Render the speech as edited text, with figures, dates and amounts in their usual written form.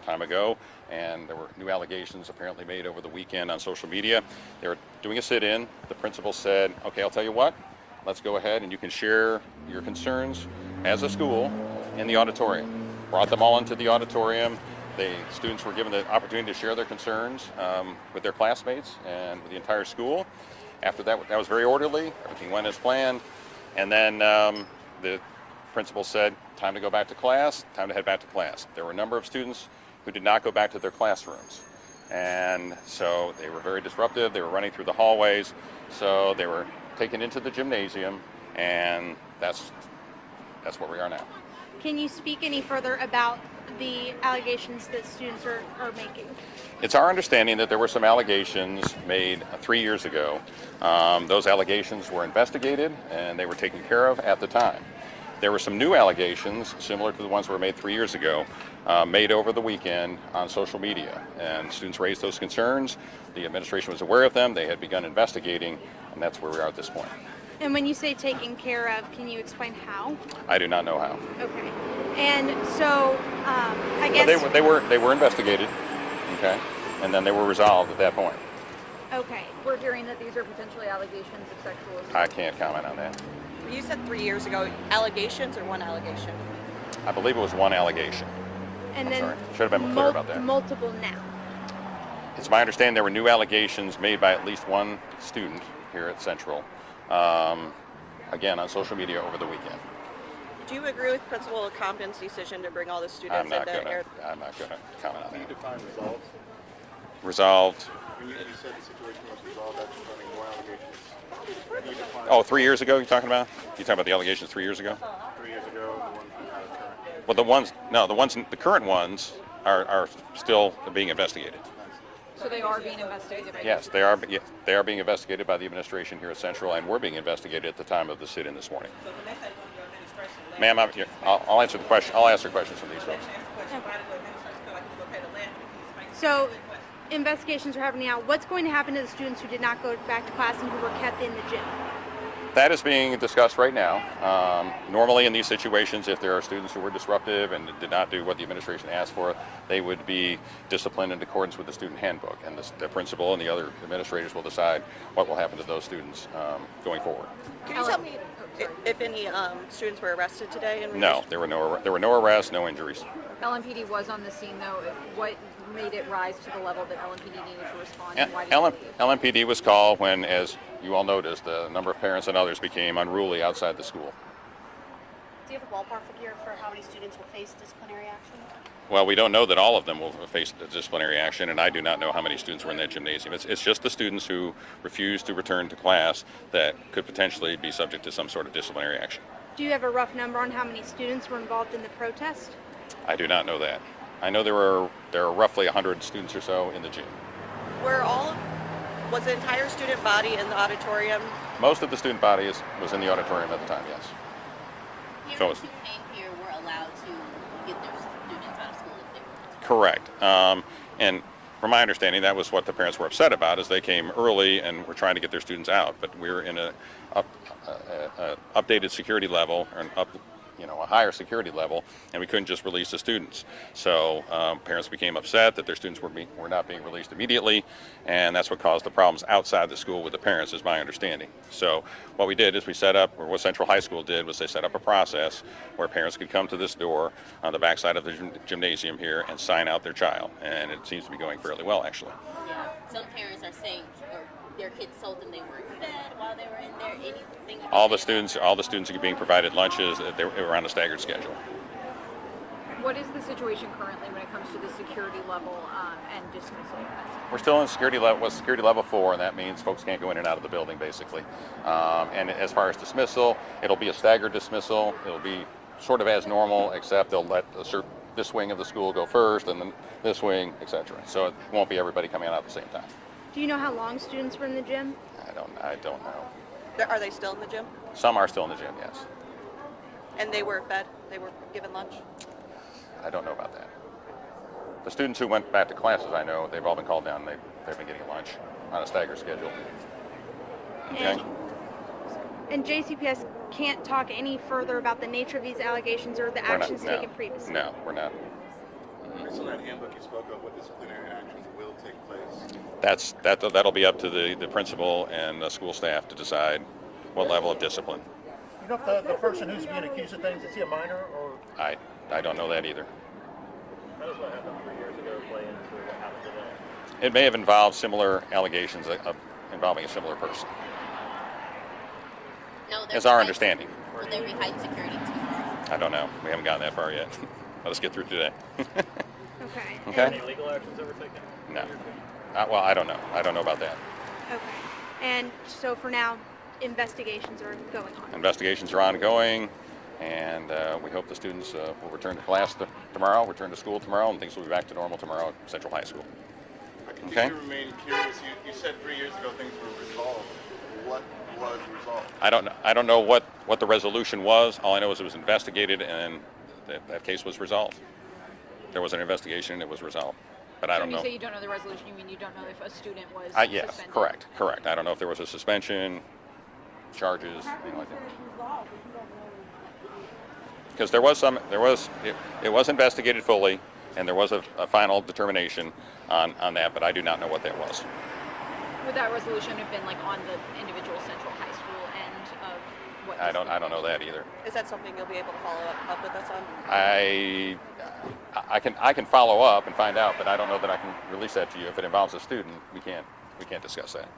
time ago, and there were new allegations apparently made over the weekend on social media. They were doing a sit-in. The principal said, okay, I'll tell you what, let's go ahead and you can share your concerns as a school in the auditorium. Brought them all into the auditorium. The students were given the opportunity to share their concerns with their classmates and with the entire school. After that, that was very orderly. Everything went as planned. And then the principal said, time to go back to class, time to head back to class. There were a number of students who did not go back to their classrooms. And so they were very disruptive. They were running through the hallways. So they were taken into the gymnasium, and that's where we are now. Can you speak any further about the allegations that students are making? It's our understanding that there were some allegations made 3 years ago. Those allegations were investigated and they were taken care of at the time. There were some new allegations, similar to the ones that were made 3 years ago, made over the weekend on social media. And students raised those concerns. The administration was aware of them. They had begun investigating, and that's where we are at this point. And when you say taken care of, can you explain how? I do not know how. Okay. And so, I guess... Well, they were investigated, okay, and then they were resolved at that point. Okay. We're hearing that these are potentially allegations of sexual assault. I can't comment on that. You said 3 years ago, allegations or one allegation? I believe it was one allegation. And I'm then sorry. Should have been clear about that. Multiple now. It's my understanding there were new allegations made by at least one student here at Central, again on social media over the weekend. Do you agree with Principal Compton's decision to bring all the students I'm not into going air? to comment on Can you that. define resolved? Resolved. When you said the situation was resolved after running more allegations. Can you define Oh, 3 years ago you're talking about? You're talking about the allegations 3 years ago? 3 years ago, the ones that are current? Well, the current ones are still being investigated. So they are being investigated by Yes, they are being investigated by the administration here at Central, and were being investigated at the time of the sit-in this morning. Ma'am, I'll answer the question. I'll answer questions from these folks. So, investigations are happening now. What's going to happen to the students who did not go back to class and who were kept in the gym? That is being discussed right now. Normally in these situations, if there are students who were disruptive and did not do what the administration asked for, they would be disciplined in accordance with the student handbook, and the principal and the other administrators will decide what will happen to those students going forward. Can you tell me if any students were arrested today? No, there were no arrests, no injuries. LMPD was on the scene, though. What made it rise to the level that LMPD needed to respond? And why did LMPD was called when, as you all noticed, a number of parents and others became unruly outside the school. Do you have a ballpark figure for how many students will face disciplinary action? Well, we don't know that all of them will face disciplinary action, and I do not know how many students were in that gymnasium. It's just the students who refuse to return to class that could potentially be subject to some sort of disciplinary action. Do you have a rough number on how many students were involved in the protest? I do not know that. I know there are roughly 100 students or so in the gym. Was the entire student body in the auditorium? Most of the student body was in the auditorium at the time, yes. Parents who came here were allowed to get their students out of school if they wanted to. Correct. And from my understanding, that was what the parents were upset about, is they came early and were trying to get their students out. But we're in a updated security level, or a higher security level, and we couldn't just release the students. So parents became upset that their students were not being released immediately, and that's what caused the problems outside the school with the parents, is my understanding. So what we did is or what Central High School did was they set up a process where parents could come to this door on the backside of the gymnasium here and sign out their child, and it seems to be going fairly well, actually. Yeah. Some parents are saying, or their kids told them they weren't fed while they were in there. Anything? All the students are being provided lunches. They were on a staggered schedule. What is the situation currently when it comes to the security level and dismissal? We're still in security level 4, and that means folks can't go in and out of the building, basically. And as far as dismissal, it'll be a staggered dismissal. It'll be sort of as normal, except they'll let this wing of the school go first, and then this wing, etc. So it won't be everybody coming out at the same time. Do you know how long students were in the gym? I don't know. Are they still in the gym? Some are still in the gym, yes. And they were fed? They were given lunch? I don't know about that. The students who went back to classes, I know, they've all been called down. They've been getting lunch on a staggered schedule. Okay? And JCPS can't talk any further about the nature of these allegations or the actions taken previously? No, we're not. Ms. Based on that handbook you spoke of, what disciplinary actions will take place? That'll be up to the principal and the school staff to decide what level of discipline. You know if the person who's being accused of things, is he a minor or? I don't know that either. How does what happened 3 years ago play into what happened today? It may have involved similar allegations involving a similar person. No, That's our understanding. Will there be heightened security tomorrow? I don't know. We haven't gotten that far yet. Let us get through today. Okay. Okay. Any legal actions ever taken? No. Well, I don't know. I don't know about that. Okay. And so for now, investigations are going on. Investigations are ongoing, and we hope the students will return to class tomorrow, return to school tomorrow, and things will be back to normal tomorrow at Central High School. I continue Okay. to remain curious. You said 3 years ago things were resolved. What was resolved? I don't know what the resolution was. All I know is it was investigated, and that case was resolved. There was an investigation, and it was resolved. But I So don't when know. you say you don't know the resolution, you mean you don't know if a student was Yes, suspended? correct. I don't know if there was a suspension, charges, anything like that. Because it was investigated fully, and there was a final determination on that, but I do not know what that was. Would that resolution have been like on the individual Central High School end of what? I don't know that either. Is that something you'll be able to follow up with us on? I can follow up and find out, but I don't know that I can release that to you. If it involves a student, we can't discuss that.